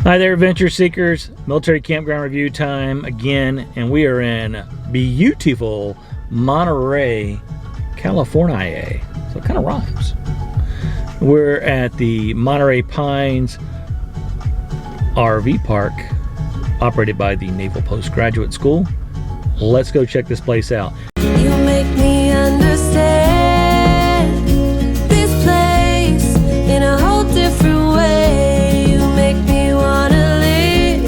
Hi there, adventure seekers. Military campground review time again, and we are in beautiful Monterey, California. So it kind of rhymes. We're at the Monterey Pines RV park, operated by the Naval Postgraduate School. Let's go check this place out. You make me understand this place in a whole different way. You make me wanna live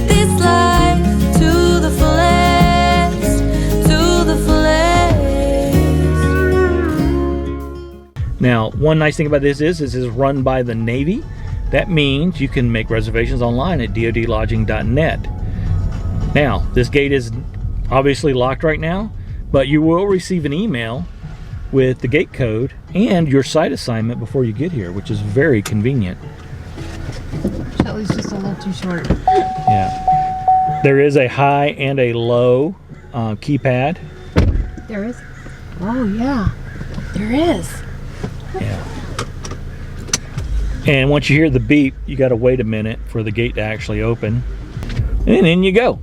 this life to the fullest, to the fullest. Now, one nice thing about this is run by the Navy. That means you can make reservations online at dodlodging.net. Now, this gate is obviously locked right now, but you will receive an email with the gate code and your site assignment before you get here, which is very convenient. Shelly's just a little too short. Yeah. There is a high and a low keypad. There is? Oh, yeah. There is. Yeah. And once you hear the beep, you got to wait a minute for the gate to actually open. And in you go.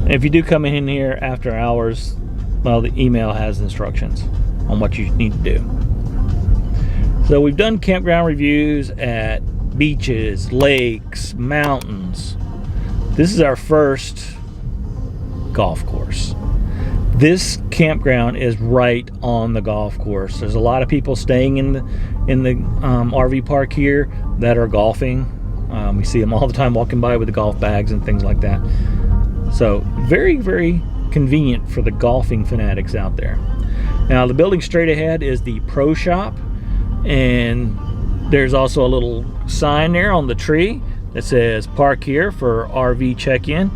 And if you do come in here after hours, well, the email has instructions on what you need to do. So we've done campground reviews at beaches, lakes, mountains. This is our first golf course. This campground is right on the golf course. There's a lot of people staying in the RV park here that are golfing. We see them all the time walking by with the golf bags and things like that. So very, very convenient for the golfing fanatics out there. Now, the building straight ahead is the pro shop, and there's also a little sign there on the tree that says park here for RV check-in.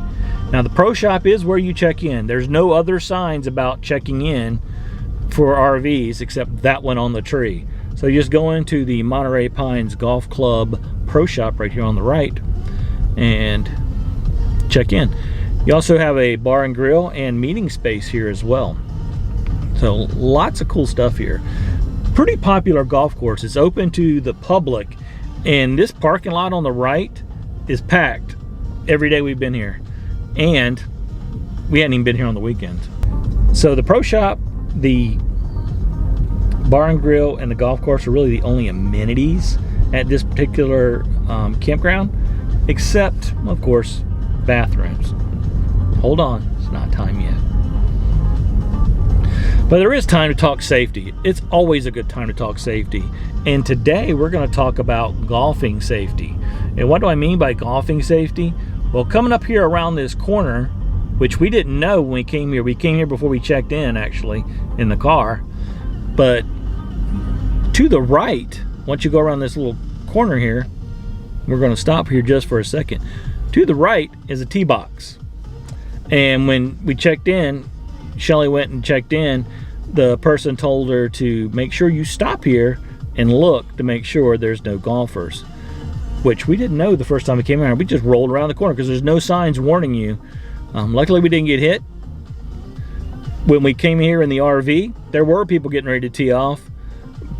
Now, the pro shop is where you check in. There's no other signs about checking in for RVs except that one on the tree. So you just go into the Monterey Pines Golf Club pro shop right here on the right and check in. You also have a bar and grill and meeting space here as well. So lots of cool stuff here. Pretty popular golf course. It's open to the public, and this parking lot on the right is packed every day we've been here. And we hadn't even been here on the weekend. So the pro shop, the bar and grill, and the golf course are really the only amenities at this particular campground, except, of course, bathrooms. Hold on, it's not time yet. But there is time to talk safety. It's always a good time to talk safety. And today we're going to talk about golfing safety. And what do I mean by golfing safety? Well, coming up here around this corner, which we didn't know when we came here before we checked in, actually, in the car. But to the right, once you go around this little corner here, we're going to stop here just for a second. To the right is a tee box. And when we checked in, Shelly went and checked in, the person told her to make sure you stop here and look to make sure there's no golfers, which we didn't know the first time we came around. We just rolled around the corner because there's no signs warning you. Luckily, we didn't get hit. When we came here in the RV, there were people getting ready to tee off,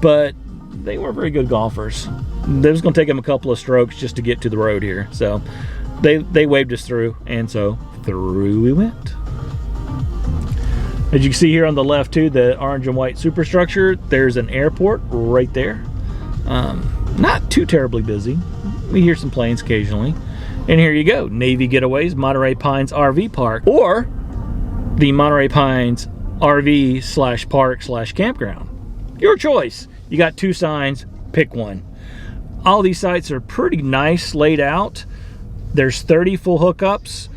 but they weren't very good golfers. It was going to take them a couple of strokes just to get to the road here. So they waved us through, and so through we went. As you can see here on the left too, the orange and white superstructure, there's an airport right there. Not too terribly busy. We hear some planes occasionally. And here you go, Navy Getaways, Monterey Pines RV Park, or the Monterey Pines RV/park/campground. Your choice. You got two signs, pick one. All these sites are pretty nice laid out. There's 30 full hookups,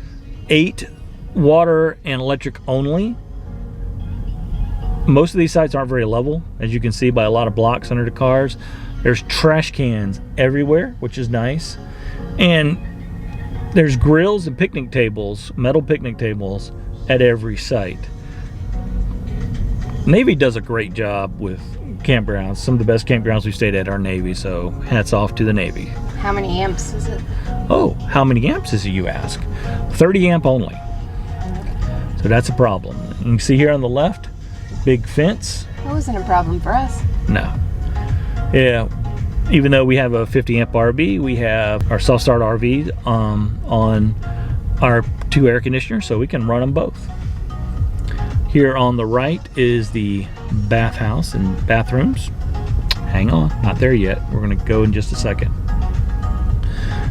8 water and electric only. Most of these sites aren't very level, as you can see by a lot of blocks under the cars. There's trash cans everywhere, which is nice. And there's grills and picnic tables, metal picnic tables at every site. Navy does a great job with campgrounds. Some of the best campgrounds we've stayed at are Navy, so hats off to the Navy. How many amps is it? Oh, how many amps is it, you ask? 30 amp only. So that's a problem. You can see here on the left, big fence. That wasn't a problem for us. No. Yeah, Even though we have a 50 amp RV, we have our self-start RV on our 2 air conditioners, so we can run them both. Here on the right is the bathhouse and bathrooms. Hang on, not there yet. We're going to go in just a second.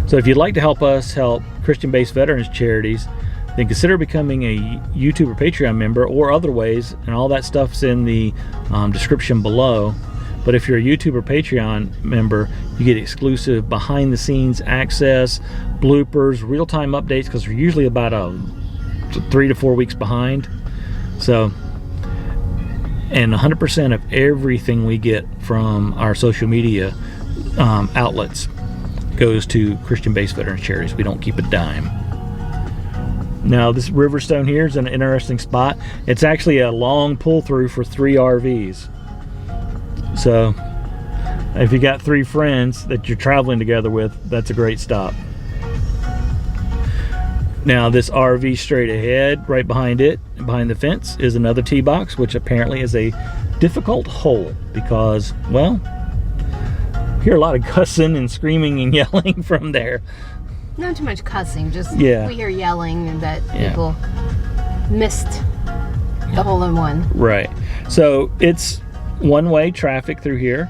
So if you'd like to help us help Christian-based veterans charities, then consider becoming a YouTube or Patreon member, or other ways, and all that stuff's in the description below. But if you're a YouTube or Patreon member, you get exclusive behind-the-scenes access, bloopers, real-time updates, because we're usually about 3 to 4 weeks behind. So, and 100% of everything we get from our social media outlets goes to Christian-based veterans charities. We don't keep a dime. Now, this Riverstone here is an interesting spot. It's actually a long pull-through for 3 RVs. So, if you got 3 friends that you're traveling together with, that's a great stop. Now, this RV straight ahead, right behind it, behind the fence, is another tee box, which apparently is a difficult hole because, well, I hear a lot of cussing and screaming and yelling from there. Not too much cussing, just Yeah. we hear yelling and that people missed the hole-in-one. Right. So it's one-way traffic through here.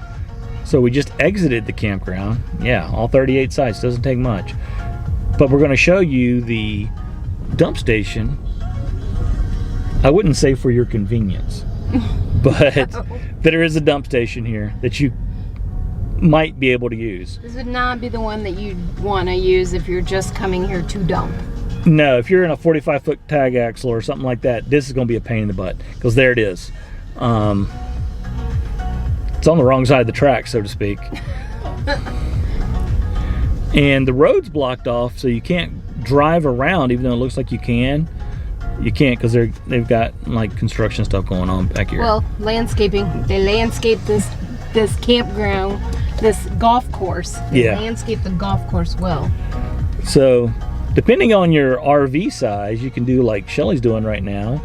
So we just exited the campground. Yeah, all 38 sites, doesn't take much. But we're going to show you the dump station. I wouldn't say for your convenience, but there is a dump station here that you might be able to use. This would not be the one that you'd want to use if you're just coming here to dump. No, if you're in a 45-foot tag axle or something like that, this is going to be a pain in the butt, because there it is. It's on the wrong side of the track, so to speak. And the road's blocked off, so you can't drive around, even though it looks like you can. You can't, because they've got like construction stuff going on back here. Well, landscaping. They landscape this campground, this golf course. They landscape the golf course well. So, depending on your RV size, you can do like Shelly's doing right now,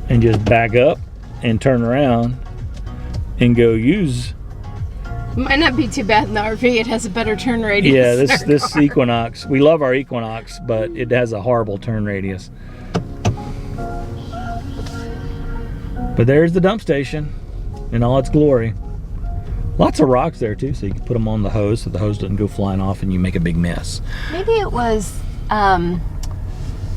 and just back up and turn around and go use. Might not be too bad in the RV. It has a better turn radius. Yeah, this Equinox. We love our Equinox, but it has a horrible turn radius. But there's the dump station in all its glory. Lots of rocks there too, so you can put them on the hose so the hose doesn't go flying off and you make a big mess. Maybe it was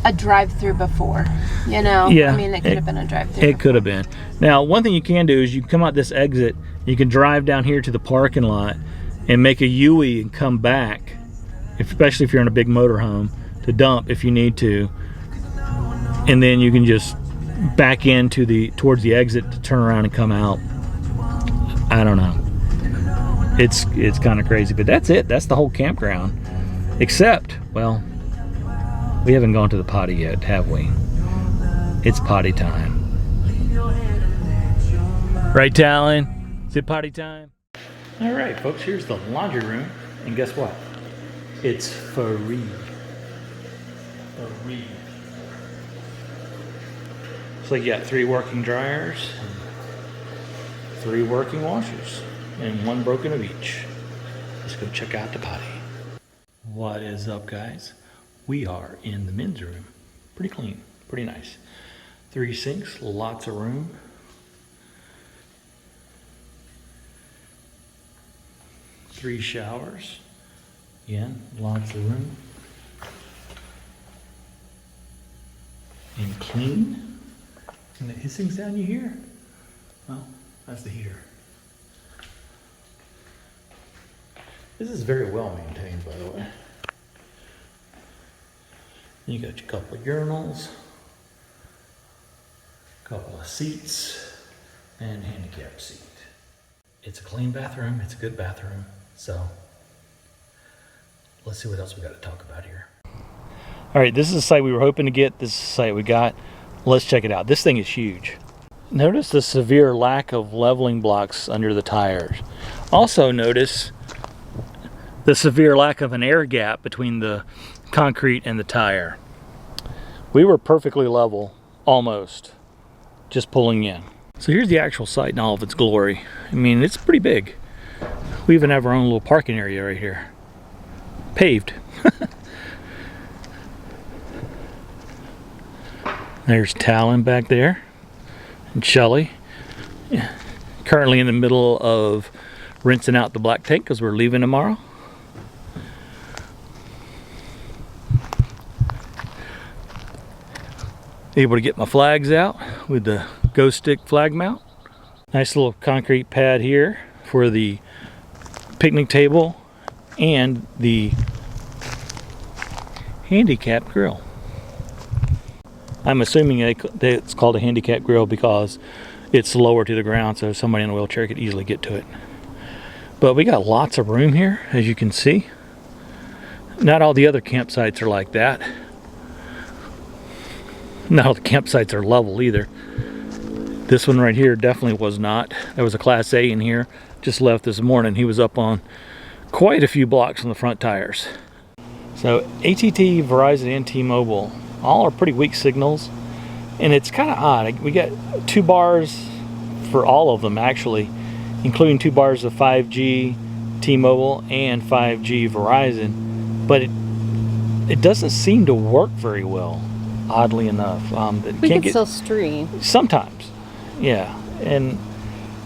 a drive-through before, you know? Yeah, I mean, it could have been a drive-through. It could have been. Now, one thing you can do is you can come out this exit, you can drive down here to the parking lot and make a U-ey and come back, especially if you're in a big motorhome, to dump if you need to. And then you can just back into towards the exit to turn around and come out. I don't know. It's kind of crazy, but that's it. That's the whole campground. Except, well, we haven't gone to the potty yet, have we? It's potty time. Right, Talon? Is it potty time? All right, folks, here's the laundry room. And guess what? It's free. Free. So you got 3 working dryers, and 3 working washers, and 1 broken of each. Let's go check out the potty. What is up, guys? We are in the men's room. Pretty clean, pretty nice. 3 sinks, lots of room. Three showers. Again, lots of room. And clean. And the hissing sound you hear? Well, that's the heater. This is very well maintained, by the way. You got a couple of urinals, a couple of seats, and handicap seat. It's a clean bathroom, it's a good bathroom, so let's see what else we got to talk about here. All right, this is a site we were hoping to get. This is the site we got. Let's check it out. This thing is huge. Notice the severe lack of leveling blocks under the tires. Also notice the severe lack of an air gap between the concrete and the tire. We were perfectly level, almost, just pulling in. So here's the actual site in all of its glory. I mean, it's pretty big. We even have our own little parking area right here. Paved. There's Talon back there. And Shelly. Yeah. Currently in the middle of rinsing out the black tank because we're leaving tomorrow. Able to get my flags out with the ghost stick flag mount. Nice little concrete pad here for the picnic table and the handicap grill. I'm assuming it's called a handicap grill because it's lower to the ground, so somebody in a wheelchair could easily get to it. But we got lots of room here, as you can see. Not all the other campsites are like that. Not all the campsites are level either. This one right here definitely was not. There was a Class A in here, just left this morning. He was up on quite a few blocks on the front tires. So AT&T, Verizon, and T-Mobile, all are pretty weak signals. And it's kind of odd. We got 2 bars for all of them actually, including 2 bars of 5G T-Mobile and 5G Verizon. But it doesn't seem to work very well. Oddly enough, we can still stream sometimes, yeah. And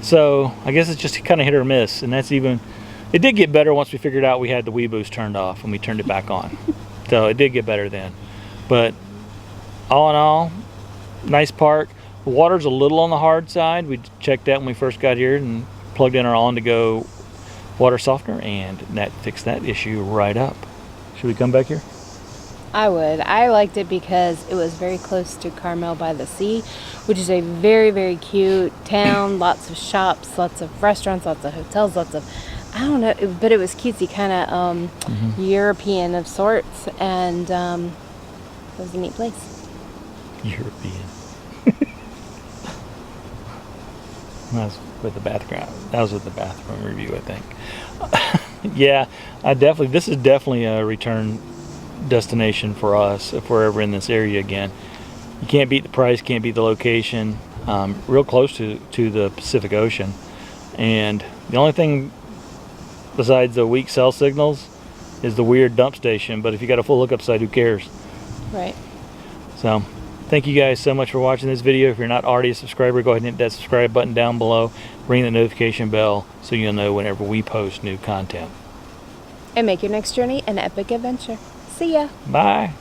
so I guess it's just kind of hit or miss. And that's even, it did get better once we figured out we had the Wii Boost turned off and we turned it back on. So it did get better then. But all in all, nice park. The water's a little on the hard side. We checked that when we first got here and plugged in our on-to-go water softener, and that fixed that issue right up. Should we come back here? I would. I liked it because it was very close to Carmel by the Sea, which is a very, very cute town. Lots of shops, lots of restaurants, lots of hotels, lots of, I don't know, but it was cutesy, kind of European of sorts, and it was a neat place. European. That was with the bathroom. That was with the bathroom review, I think. Yeah, this is definitely a return destination for us if we're ever in this area again. You can't beat the price, can't beat the location. Real close to the Pacific Ocean, and the only thing besides the weak cell signals is the weird dump station. But if you got a full hookup site, who cares? Right. So thank you guys so much for watching this video. If you're not already a subscriber, go ahead and hit that subscribe button down below, ring the notification bell so you'll know whenever we post new content, And make your next journey an epic adventure. See ya. bye.